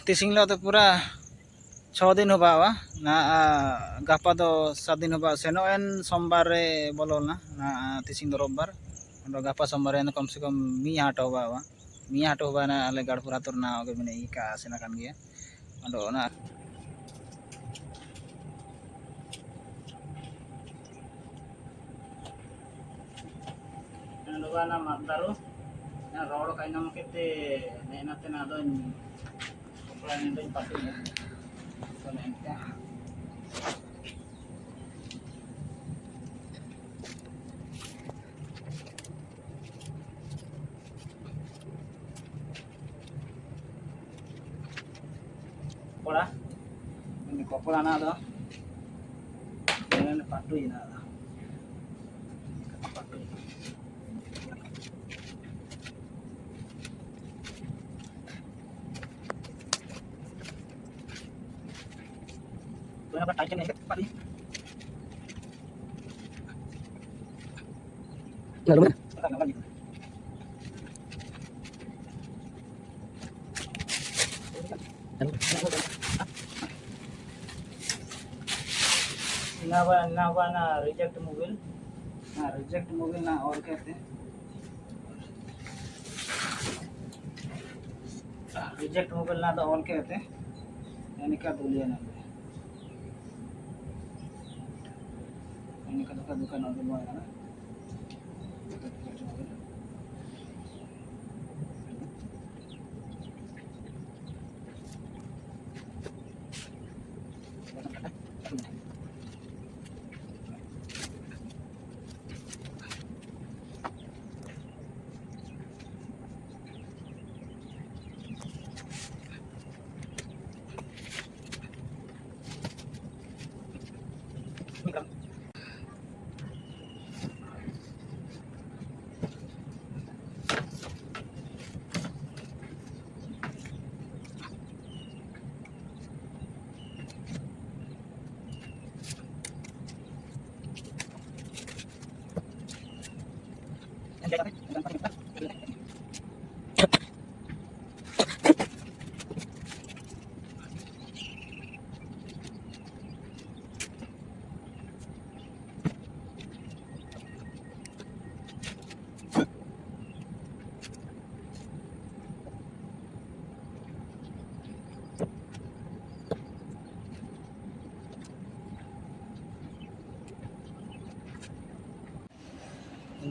tising lo to pura 6 दिन होबा ना गापा दो 7 दिन होबा सेनोएन सोमवार रे बोलोल ना तिसिंग दो रविवार अंडो गापा सोमवार रे कम से कम मी हाट होबा ना आले गाड़पुरा तो ना ओगे मिने इका सेना कान गया अंडो ना अंडो ना मातारो ना रोड का नाम केते नेना ते ना दो कपड़ा ने दो पाटी ने तो ने क्या Kola, ini kopola na do, ini patuy na do, patuy. Kaya ba tayo na patuy? Lalo na. Saka na dito. नावा ना रिजेक्ट मोबाइल ना और कहते हैं रिजेक्ट मोबाइल ना तो और कहते हैं यानी क्या बोलिए ना यानी का दुकान और बोलवा ना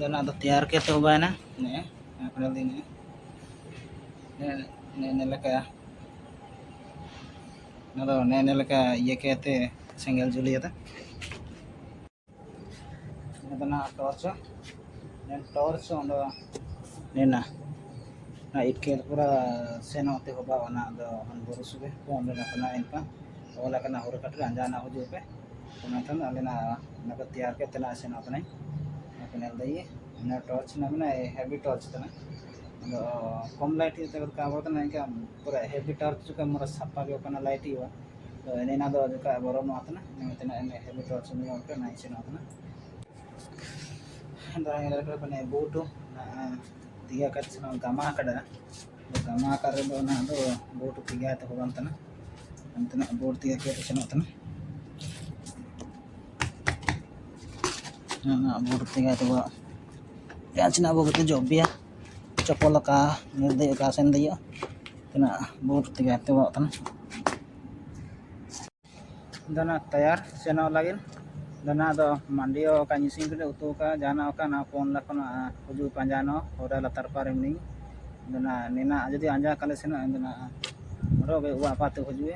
ना तो तैयार के तो हुआ है ना ने अपने दिन ने लगा ना तो ने लगा ये कहते सिंगल जुलिया था ना तो ना टॉर्च उंडो ने ना इटके पूरा सेनो ते होबा ना दो अन बोरुसुगे तो अंदर ना इनका ओला कना होर कटरे अंजाना हो जो पे तो ना अलेना ना तैयार के तना सेनो तने अपने दई ना टॉर्च ना मने हेवी टॉर्च तना कम लाइट ते का बतना इनका पूरा हेवी टॉर्च का मोर सपा के कना लाइट हुआ तो एना दो का बरो न आतना तना हेवी टॉर्च में ओके ना सेनो तना अंदर के बने बूटू tiga kat senang gama kada do na do boat tiga to hoban tana antena boat tiga ke senang tana na boat tiga to ba ya china bo ke job ya chapol ka nirde ka sen dia tana boat tiga to ba tana dana tayar senang lagi dana do mandio ka nyising ke utu ka jana ka na pon la kana huju panjano ora latar parimni dana nena jadi anja kale sena dana roge wa patu hujue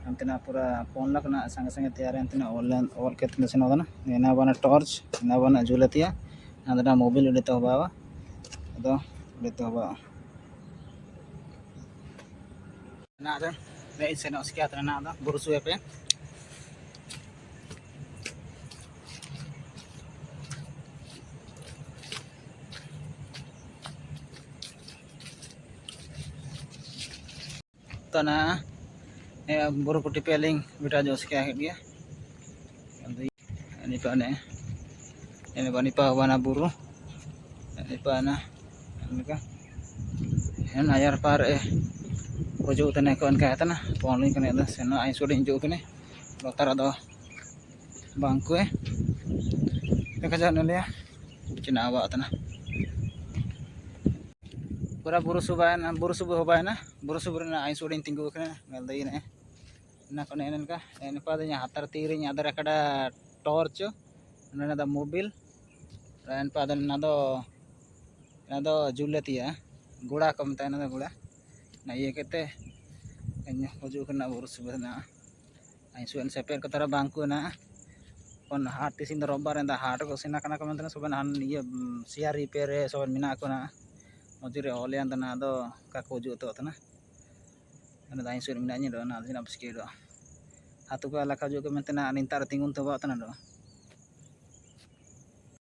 antena pura pon la kana sange sange tayar antena online or ketne sena dana nena bana torch na bana julatia andana mobile udita hoba ado udita hoba na ada ne sena skia tana ada burusu pe तना बुरु पुटी पेलिंग बेटा जो क्या है dia ini pa ne ini pa wana buru ini pa na ini ka en ayar par hujung tane ko an kaya tana pon kene da seno ai sudin ju kene lotar do bangku kaja nele cina awa tana pura buru subuh hobaina buru subuh na ai sudin tinggu kene ngal dai ne na ko enen ka en padanya hatar tirinya adara kada torch nana da mobil ran padan nado juletia gula ko meta na gula na iya kete kanya hujung kena buru subuh na ai suen seper ko tara bangku na kon hat tisin robar enda hat ko sina kana komentana soban han iya siar repair soban mina ko na mojure ole andana do ka ko ju to tana ana dai sur mina ni do na dina biski do hatu ka la ka ju ko mentana anin tar tingun to ba tana do